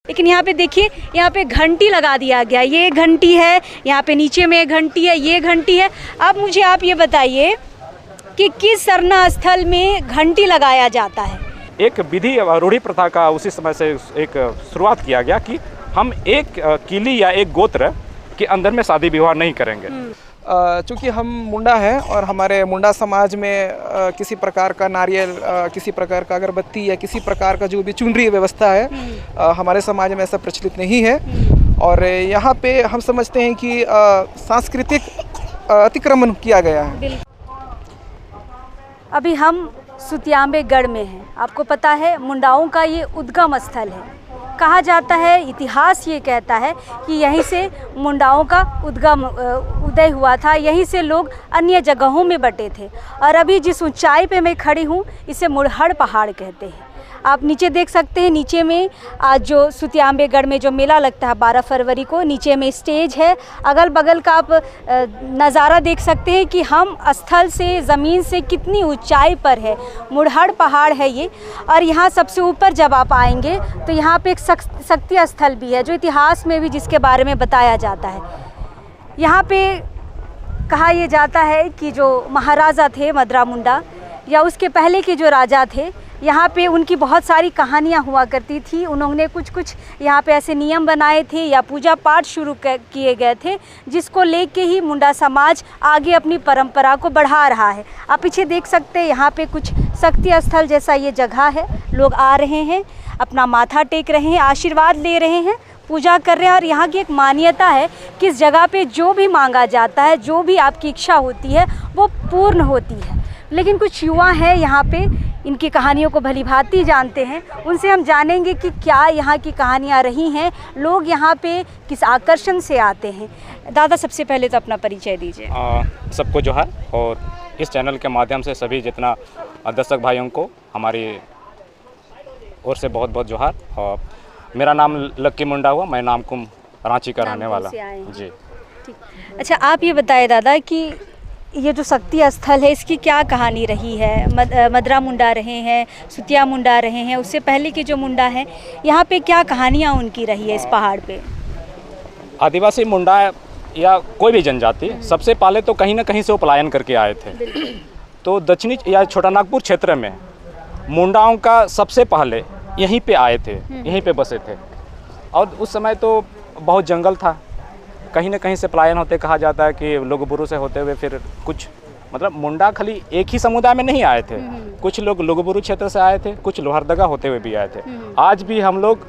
लेकिन यहाँ पे देखिए, यहाँ पे घंटी लगा दिया गया। ये घंटी है, यहाँ पे नीचे में घंटी है, ये घंटी है। अब मुझे आप ये बताइए कि किस सरना स्थल में घंटी लगाया जाता है? एक विधि रूढ़ी प्रथा का उसी समय से एक शुरुआत किया गया कि हम एक किली या एक गोत्र के अंदर में शादी विवाह नहीं करेंगे। चूँकि हम मुंडा हैं और हमारे मुंडा समाज में किसी प्रकार का नारियल, किसी प्रकार का अगरबत्ती या किसी प्रकार का जो भी चुनरी व्यवस्था है, हमारे समाज में ऐसा प्रचलित नहीं है। और यहाँ पे हम समझते हैं कि सांस्कृतिक अतिक्रमण किया गया है। अभी हम सुतियांबेगढ़ में हैं। आपको पता है मुंडाओं का ये उद्गम स्थल है। कहा जाता है, इतिहास ये कहता है कि यहीं से मुंडाओं का उदय हुआ था, यहीं से लोग अन्य जगहों में बटे थे। और अभी जिस ऊंचाई पे मैं खड़ी हूँ इसे मुड़हड़ पहाड़ कहते हैं। आप नीचे देख सकते हैं, नीचे में आज जो सुतियांबेगढ़ में जो मेला लगता है 12 फरवरी को, नीचे में स्टेज है। अगल बगल का आप नज़ारा देख सकते हैं कि हम स्थल से, ज़मीन से कितनी ऊंचाई पर है। मुड़हड़ पहाड़ है ये। और यहाँ सबसे ऊपर जब आप आएंगे तो यहाँ पे एक शक्ति स्थल भी है, जो इतिहास में भी जिसके बारे में बताया जाता है। यहाँ पे कहा यह जाता है कि जो महाराजा थे मदरा मुंडा, या उसके पहले के जो राजा थे, यहाँ पे उनकी बहुत सारी कहानियाँ हुआ करती थी। उन्होंने कुछ यहाँ पे ऐसे नियम बनाए थे या पूजा पाठ शुरू किए गए थे, जिसको लेके ही मुंडा समाज आगे अपनी परंपरा को बढ़ा रहा है। आप पीछे देख सकते हैं, यहाँ पे कुछ शक्ति स्थल जैसा ये जगह है। लोग आ रहे हैं, अपना माथा टेक रहे हैं, आशीर्वाद ले रहे हैं, पूजा कर रहे हैं। और यहाँ की एक मान्यता है कि इस जगह पे जो भी मांगा जाता है, जो भी आपकी इच्छा होती है, वो पूर्ण होती है। लेकिन कुछ युवा हैं यहाँ पे, इनकी कहानियों को भलीभांति जानते हैं। उनसे हम जानेंगे कि क्या यहाँ की कहानियाँ रही हैं, लोग यहाँ पे किस आकर्षण से आते हैं। दादा, सबसे पहले तो अपना परिचय दीजिए। सबको जोहार, और इस चैनल के माध्यम से सभी जितना दर्शक भाइयों को हमारी ओर से बहुत बहुत जोहार। और मेरा नाम लक्की मुंडा हुआ, मैं नामकुम रांची का रहने वाला जी। ठीक। अच्छा, आप ये बताएं दादा कि ये जो शक्ति स्थल है, इसकी क्या कहानी रही है? मदरा मुंडा रहे हैं, सुतिया मुंडा रहे हैं, उससे पहले के जो मुंडा हैं, यहाँ पे क्या कहानियाँ उनकी रही है इस पहाड़ पे? आदिवासी मुंडा या कोई भी जनजाति सबसे पहले तो कहीं ना कहीं से वो पलायन करके आए थे। तो दक्षिणी या छोटा नागपुर क्षेत्र में मुंडाओं का सबसे पहले यहीं पे आए थे, यहीं पे बसे थे। और उस समय तो बहुत जंगल था, कहीं ना कहीं से पलायन होते। कहा जाता है कि लुगबुरु से होते हुए फिर कुछ, मतलब मुंडा खाली एक ही समुदाय में नहीं आए थे। कुछ लोग लुगबुरु क्षेत्र से आए थे, कुछ लोहरदगा होते हुए भी आए थे। आज भी हम लोग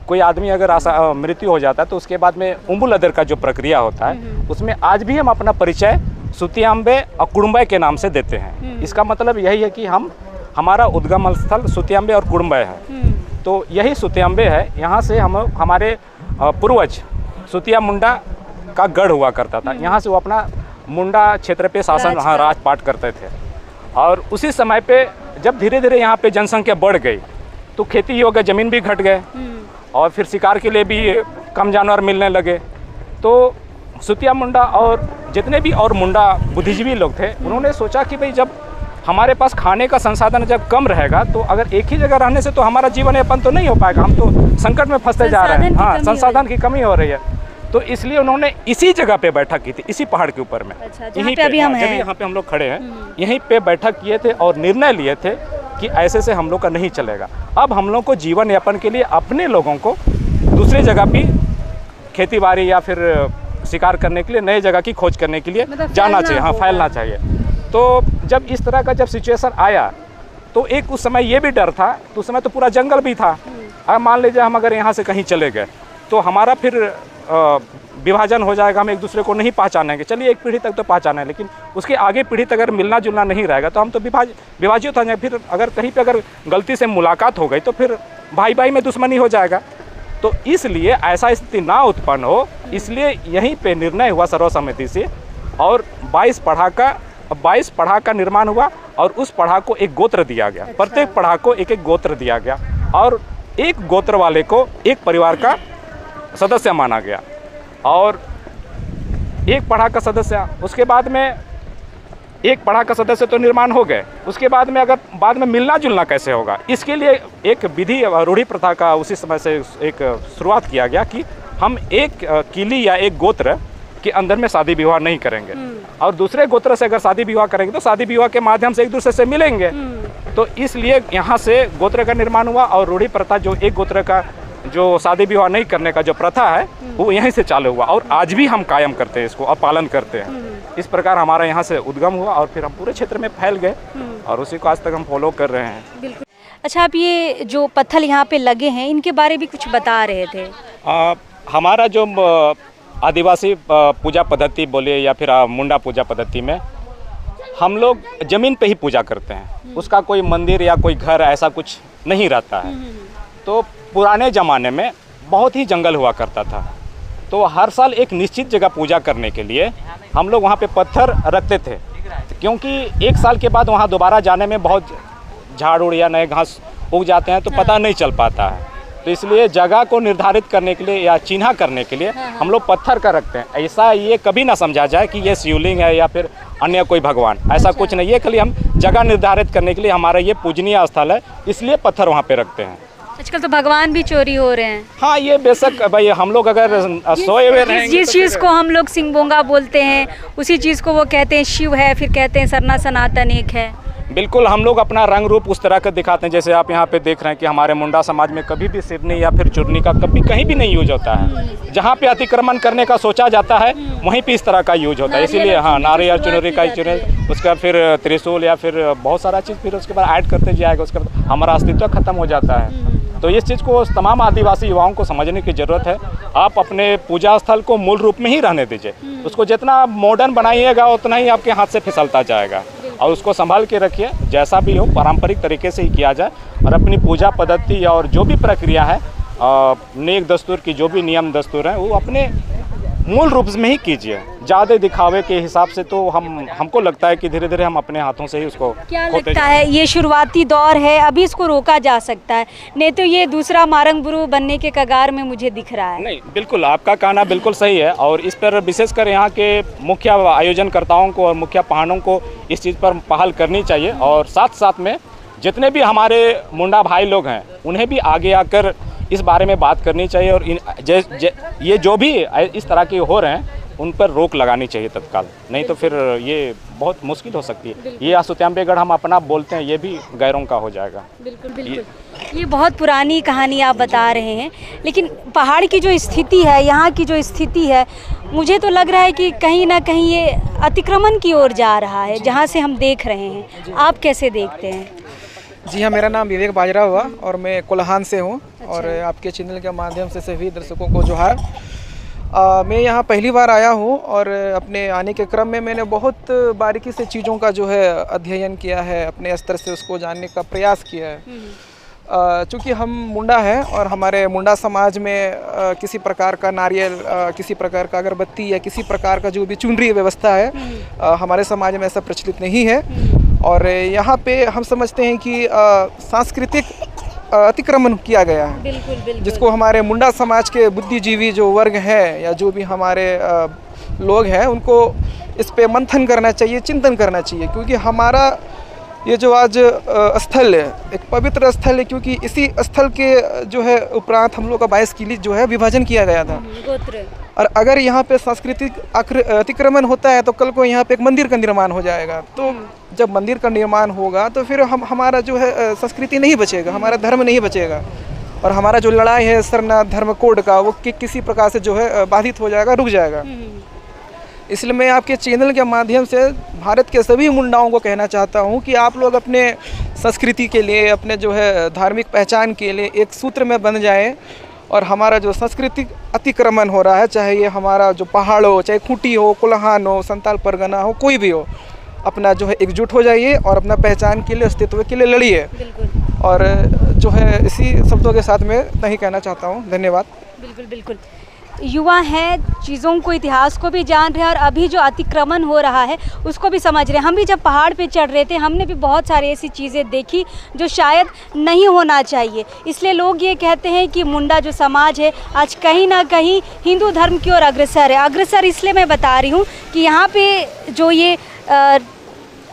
कोई आदमी अगर मृत्यु हो जाता है तो उसके बाद में उम्बुल अदर का जो प्रक्रिया होता है, उसमें आज भी हम अपना परिचय सुतियांबे और कुडुम्बे के नाम से देते हैं। इसका मतलब यही है कि हमारा उद्गम स्थल सुतियांबे और कुडुम्बे है। तो यही सुतियांबे है, यहाँ से हमारे पूर्वज सुतिया मुंडा का गढ़ हुआ करता था। यहाँ से वो अपना मुंडा क्षेत्र पे शासन राजपाट करते थे। और उसी समय पे जब धीरे धीरे यहाँ पे जनसंख्या बढ़ गई तो खेती योग्य ज़मीन भी घट गए, और फिर शिकार के लिए भी कम जानवर मिलने लगे। तो सुतिया मुंडा और जितने भी और मुंडा बुद्धिजीवी लोग थे, उन्होंने सोचा कि भाई जब हमारे पास खाने का संसाधन जब कम रहेगा, तो अगर एक ही जगह रहने से तो हमारा जीवन यापन तो नहीं हो पाएगा, हम तो संकट में फंसते जा रहे हैं। हाँ, संसाधन की कमी हो रही है। तो इसलिए उन्होंने इसी जगह पे बैठक की थी, इसी पहाड़ के ऊपर में। यहीं पे अभी यहाँ पे हम लोग खड़े हैं, यहीं पे बैठक किए थे और निर्णय लिए थे कि ऐसे से हम लोग का नहीं चलेगा। अब हम लोग को जीवन यापन के लिए अपने लोगों को दूसरी जगह भी खेती बाड़ी या फिर शिकार करने के लिए नए जगह की खोज करने के लिए जाना चाहिए। हाँ, फैलना चाहिए। तो जब इस तरह का जब सिचुएशन आया तो एक उस समय ये भी डर था, तो उस समय तो पूरा जंगल भी था। अब मान लीजिए हम अगर यहाँ से कहीं चले गए तो हमारा फिर विभाजन हो जाएगा, हम एक दूसरे को नहीं पहचानेंगे। चलिए एक पीढ़ी तक तो पहचाने, लेकिन उसके आगे पीढ़ी तक अगर मिलना जुलना नहीं रहेगा तो हम तो विभाजित हो जाएंगे। फिर अगर कहीं पे अगर गलती से मुलाकात हो गई तो फिर भाई भाई में दुश्मनी हो जाएगा। तो इसलिए ऐसा स्थिति ना उत्पन्न हो, इसलिए यहीं पे निर्णय हुआ सर्वसम्मति से, और 22 पढ़ा का निर्माण हुआ। और उस पढ़ा को एक गोत्र दिया गया। प्रत्येक पढ़ा को एक एक गोत्र दिया गया, और एक गोत्र वाले को एक परिवार का सदस्य माना गया। और एक पढ़ा का सदस्य, उसके बाद में एक पढ़ा का सदस्य तो निर्माण हो गए, उसके बाद में अगर बाद में मिलना जुलना कैसे होगा? इसके लिए एक विधि रूढ़ी प्रथा का उसी समय से एक शुरुआत किया गया कि हम एक किली या एक गोत्र के अंदर में शादी विवाह नहीं करेंगे, और दूसरे गोत्र से अगर शादी विवाह करेंगे तो शादी विवाह के माध्यम से एक दूसरे से मिलेंगे। तो इसलिए यहाँ से गोत्र का निर्माण हुआ, और रूढ़ी प्रथा जो एक गोत्र का जो शादी विवाह नहीं करने का जो प्रथा है वो यहीं से चालू हुआ, और आज भी हम कायम करते हैं इसको और पालन करते हैं। इस प्रकार हमारा यहाँ से उद्गम हुआ और फिर हम पूरे क्षेत्र में फैल गए और उसी को आज तक हम फॉलो कर रहे हैं। बिल्कुल। अच्छा, आप ये जो पत्थर यहाँ पे लगे हैं इनके बारे में कुछ बता रहे थे। हमारा जो आदिवासी पूजा पद्धति बोलिए या फिर मुंडा पूजा पद्धति में हम लोग ज़मीन पे ही पूजा करते हैं, उसका कोई मंदिर या कोई घर ऐसा कुछ नहीं रहता है। तो पुराने ज़माने में बहुत ही जंगल हुआ करता था, तो हर साल एक निश्चित जगह पूजा करने के लिए हम लोग वहाँ पे पत्थर रखते थे, क्योंकि एक साल के बाद वहाँ दोबारा जाने में बहुत झाड़ उड़ या नए घास उग जाते हैं तो पता नहीं चल पाता है। तो इसलिए जगह को निर्धारित करने के लिए या चिन्हा करने के लिए हम लोग पत्थर का रखते हैं। ऐसा ये कभी ना समझा जाए कि ये शिवलिंग है या फिर अन्य कोई भगवान, ऐसा कुछ नहीं। ये खाली हम जगह निर्धारित करने के लिए हमारा ये पूजनीय स्थल है, इसलिए पत्थर वहाँ पे रखते हैं। आजकल तो भगवान भी चोरी हो रहे हैं। हाँ, ये बेशक भाई, हम लोग अगर सोए हुए रहेंगे, जिस चीज़ को हम लोग सिंगबोंगा बोलते हैं उसी चीज़ को वो कहते हैं शिव है, फिर कहते हैं सरना सनातन एक है। बिल्कुल, हम लोग अपना रंग रूप उस तरह का दिखाते हैं। जैसे आप यहाँ पे देख रहे हैं कि हमारे मुंडा समाज में कभी भी सिरनी या फिर चुरनी का कभी कहीं भी नहीं यूज होता है। जहाँ पे अतिक्रमण करने का सोचा जाता है वहीं पे इस तरह का यूज होता है। इसीलिए हाँ, नारियल चुनरी का चुनरी, उसका फिर त्रिशूल या फिर बहुत सारा चीज़ फिर उसके बाद ऐड करते जाएगा, उसके बाद हमारा अस्तित्व खत्म हो जाता है। तो इस चीज़ को तमाम आदिवासी युवाओं को समझने की ज़रूरत है। आप अपने पूजा स्थल को मूल रूप में ही रहने दीजिए, उसको जितना मॉडर्न बनाइएगा उतना ही आपके हाथ से फिसलता जाएगा, और उसको संभाल के रखिए। जैसा भी हो पारंपरिक तरीके से ही किया जाए, और अपनी पूजा पद्धति और जो भी प्रक्रिया है, नेक दस्तूर की जो भी नियम दस्तूर हैं वो अपने मूल रूप में ही कीजिए। ज़्यादा दिखावे के हिसाब से तो हमको लगता है कि धीरे धीरे हम अपने हाथों से ही उसको क्या लगता है ये शुरुआती दौर है, अभी इसको रोका जा सकता है, नहीं तो ये दूसरा मारंगबुरु बनने के कगार में मुझे दिख रहा है। नहीं, बिल्कुल आपका कहना बिल्कुल सही है, और इस पर विशेषकर यहाँ के मुख्य आयोजनकर्ताओं को और मुख्य पहाड़ों को इस चीज़ पर पहल करनी चाहिए, और साथ साथ में जितने भी हमारे मुंडा भाई लोग हैं उन्हें भी आगे आकर इस बारे में बात करनी चाहिए, और ये जो भी इस तरह के हो रहे हैं उन पर रोक लगानी चाहिए तत्काल, नहीं तो फिर ये बहुत मुश्किल हो सकती है। ये आसुत्यांबेगढ़ हम अपना बोलते हैं, ये भी गैरों का हो जाएगा। बिल्कुल बिल्कुल। ये बहुत पुरानी कहानी आप बता रहे हैं, लेकिन पहाड़ की जो स्थिति है, यहाँ की जो स्थिति है, मुझे तो लग रहा है कि कहीं ना कहीं ये अतिक्रमण की ओर जा रहा है, जहाँ से हम देख रहे हैं। आप कैसे देखते हैं? जी हाँ, मेरा नाम विवेक बाजरा हुआ और मैं कोल्हान से हूँ। और आपके चैनल के माध्यम से सभी दर्शकों को जोहार। मैं यहाँ पहली बार आया हूँ, और अपने आने के क्रम में मैंने बहुत बारीकी से चीज़ों का जो है अध्ययन किया है, अपने स्तर से उसको जानने का प्रयास किया है। चूँकि हम मुंडा हैं और हमारे मुंडा समाज में किसी प्रकार का नारियल, किसी प्रकार का अगरबत्ती या किसी प्रकार का जो भी चुनरी व्यवस्था है, हमारे समाज में ऐसा प्रचलित नहीं है। और यहाँ पे हम समझते हैं कि सांस्कृतिक अतिक्रमण किया गया है। बिल्कुल बिल्कुल। जिसको हमारे मुंडा समाज के बुद्धिजीवी जो वर्ग है या जो भी हमारे लोग हैं उनको इस पे मंथन करना चाहिए, चिंतन करना चाहिए, क्योंकि हमारा ये जो आज स्थल है एक पवित्र स्थल है, क्योंकि इसी स्थल के जो है उपरांत हम लोग का 22 किली जो है विभाजन किया गया था। गोत्र। और अगर यहाँ पे सांस्कृतिक अतिक्रमण होता है तो कल को यहाँ पे एक मंदिर का निर्माण हो जाएगा। तो जब मंदिर का निर्माण होगा तो फिर हमारा जो है संस्कृति नहीं बचेगा, हमारा धर्म नहीं बचेगा, और हमारा जो लड़ाई है सरना धर्म कोड का वो किसी प्रकार से जो है बाधित हो जाएगा, रुक जाएगा। इसलिए मैं आपके चैनल के माध्यम से भारत के सभी मुंडाओं को कहना चाहता हूँ कि आप लोग अपने संस्कृति के लिए, अपने जो है धार्मिक पहचान के लिए एक सूत्र में बन जाएं, और हमारा जो सांस्कृतिक अतिक्रमण हो रहा है, चाहे ये हमारा जो पहाड़ हो, चाहे खूंटी हो, कोल्हान हो, संताल परगना हो, कोई भी हो, अपना जो है एकजुट हो जाइए और अपना पहचान के लिए, अस्तित्व के लिए लड़िए। और जो है इसी शब्दों के साथ मैं इतना ही कहना चाहता हूँ। धन्यवाद। बिल्कुल बिल्कुल। युवा हैं, चीज़ों को, इतिहास को भी जान रहे हैं, और अभी जो अतिक्रमण हो रहा है उसको भी समझ रहे हैं। हम भी जब पहाड़ पे चढ़ रहे थे हमने भी बहुत सारी ऐसी चीज़ें देखी जो शायद नहीं होना चाहिए। इसलिए लोग ये कहते हैं कि मुंडा जो समाज है आज कहीं ना कहीं हिंदू धर्म की ओर अग्रसर है। अग्रसर इसलिए मैं बता रही हूँ कि यहाँ पे जो ये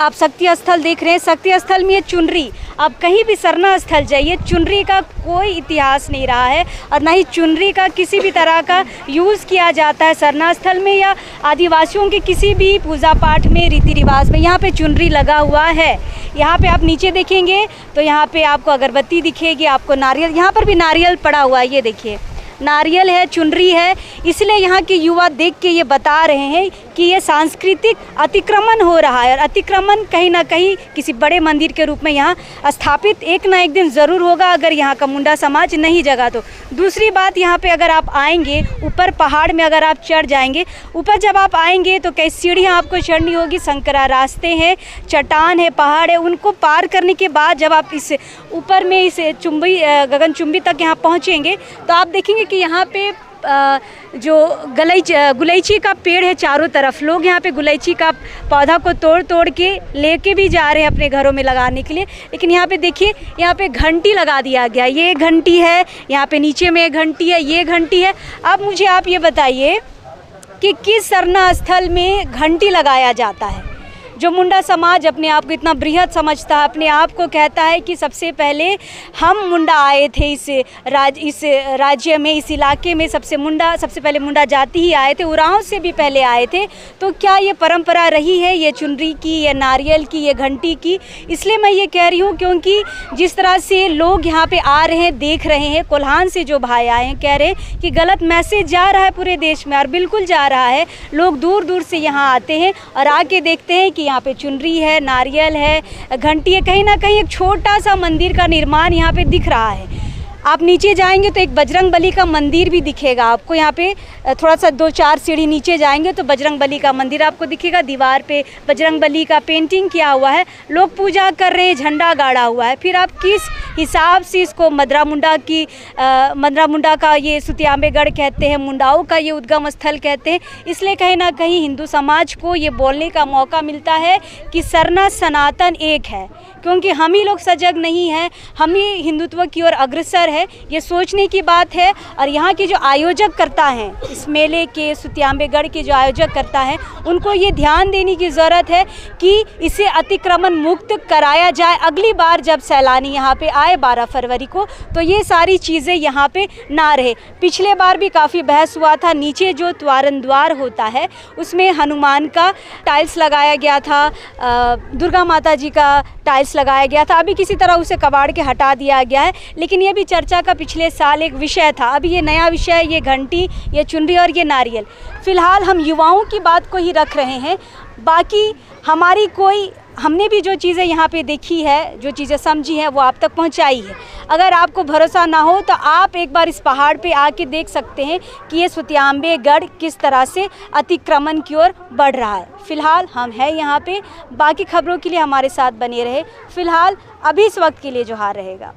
आप शक्ति स्थल देख रहे हैं, शक्ति स्थल में ये चुनरी, आप कहीं भी सरना स्थल जाइए, चुनरी का कोई इतिहास नहीं रहा है और ना ही चुनरी का किसी भी तरह का यूज़ किया जाता है सरना स्थल में या आदिवासियों के किसी भी पूजा पाठ में, रीति रिवाज में। यहाँ पे चुनरी लगा हुआ है। यहाँ पे आप नीचे देखेंगे तो यहाँ पे आपको अगरबत्ती दिखेगी, आपको नारियल, यहाँ पर भी नारियल पड़ा हुआ है, ये देखिए नारियल है, चुनरी है। इसलिए यहाँ के युवा देख के ये बता रहे हैं कि ये सांस्कृतिक अतिक्रमण हो रहा है और अतिक्रमण कहीं ना कहीं किसी बड़े मंदिर के रूप में यहाँ स्थापित एक ना एक दिन ज़रूर होगा, अगर यहाँ का मुंडा समाज नहीं जगा तो। दूसरी बात, यहाँ पे अगर आप आएंगे ऊपर पहाड़ में, अगर आप चढ़ जाएंगे ऊपर, जब आप आएंगे तो कई सीढ़ियाँ आपको चढ़नी होगी, संकरा रास्ते हैं, चट्टान है, पहाड़ है। उनको पार करने के बाद जब आप इस ऊपर में इस गगनचुंबी तक यहाँ पहुँचेंगे तो आप देखेंगे कि यहाँ पे जो गुलैची का पेड़ है चारों तरफ, लोग यहाँ पे गुलैची का पौधा को तोड़ तोड़ के लेके भी जा रहे हैं अपने घरों में लगाने के लिए। लेकिन यहाँ पे देखिए, यहाँ पे घंटी लगा दिया गया, ये घंटी है, यहाँ पे नीचे में घंटी है, ये घंटी है। अब मुझे आप ये बताइए कि किस सरना स्थल में घंटी लगाया जाता है? जो मुंडा समाज अपने आप को इतना बृहद समझता है, अपने आप को कहता है कि सबसे पहले हम मुंडा आए थे इस राज्य में, इस इलाके में सबसे पहले मुंडा जाति ही आए थे, उरांव से भी पहले आए थे। तो क्या ये परंपरा रही है, ये चुनरी की, ये नारियल की, ये घंटी की? इसलिए मैं ये कह रही हूँ क्योंकि जिस तरह से लोग यहाँ पे आ रहे हैं, देख रहे हैं, कोल्हान से जो भाई आए हैं कह रहे हैं कि गलत मैसेज जा रहा है पूरे देश में, और बिल्कुल जा रहा है। लोग दूर दूर से यहाँ आते हैं और आके देखते हैं कि यहाँ पे चुनरी है, नारियल है, घंटी है, कहीं ना कहीं एक छोटा सा मंदिर का निर्माण यहाँ पे दिख रहा है। आप नीचे जाएंगे तो एक बजरंगबली का मंदिर भी दिखेगा आपको। यहाँ पे थोड़ा सा 2-4 सीढ़ी नीचे जाएंगे तो बजरंगबली का मंदिर आपको दिखेगा। दीवार पे बजरंगबली का पेंटिंग किया हुआ है, लोग पूजा कर रहे हैं, झंडा गाड़ा हुआ है। फिर आप किस हिसाब से इसको मदरा मुंडा का ये सुतियांबेगढ़ कहते हैं, मुंडाओं का ये उद्गम स्थल कहते हैं। इसलिए कहीं ना कहीं हिंदू समाज को ये बोलने का मौका मिलता है कि सरना सनातन एक है, क्योंकि हम ही लोग सजग नहीं हैं, हम ही हिंदुत्व की ओर अग्रसर है, ये सोचने की बात है। और यहाँ के जो आयोजक करता हैं इस मेले के, सुतियांबेगढ़ के जो आयोजक करता है, उनको ये ध्यान देने की ज़रूरत है कि इसे अतिक्रमण मुक्त कराया जाए। अगली बार जब सैलानी यहाँ पे आए 12 फरवरी को, तो ये सारी चीज़ें यहाँ पे ना रहे। पिछले बार भी काफ़ी बहस हुआ था, नीचे जो त्वारण द्वार होता है उसमें हनुमान का टाइल्स लगाया गया था, दुर्गा माता जी का टाइल्स लगाया गया था। अभी किसी तरह उसे कबाड़ के हटा दिया गया है, लेकिन ये भी चर्चा का पिछले साल एक विषय था। अभी ये नया विषय है, ये घंटी, ये चुनरी और ये नारियल। फ़िलहाल हम युवाओं की बात को ही रख रहे हैं, बाकी हमने भी जो चीज़ें यहाँ पे देखी है, जो चीज़ें समझी हैं, वो आप तक पहुँचाई है। अगर आपको भरोसा ना हो तो आप एक बार इस पहाड़ पे आके देख सकते हैं कि ये सुतियांबेगढ़ किस तरह से अतिक्रमण की ओर बढ़ रहा है। फ़िलहाल हम हैं यहाँ पे, बाकी खबरों के लिए हमारे साथ बने रहे। फ़िलहाल अभी इस वक्त के लिए जोहार रहेगा।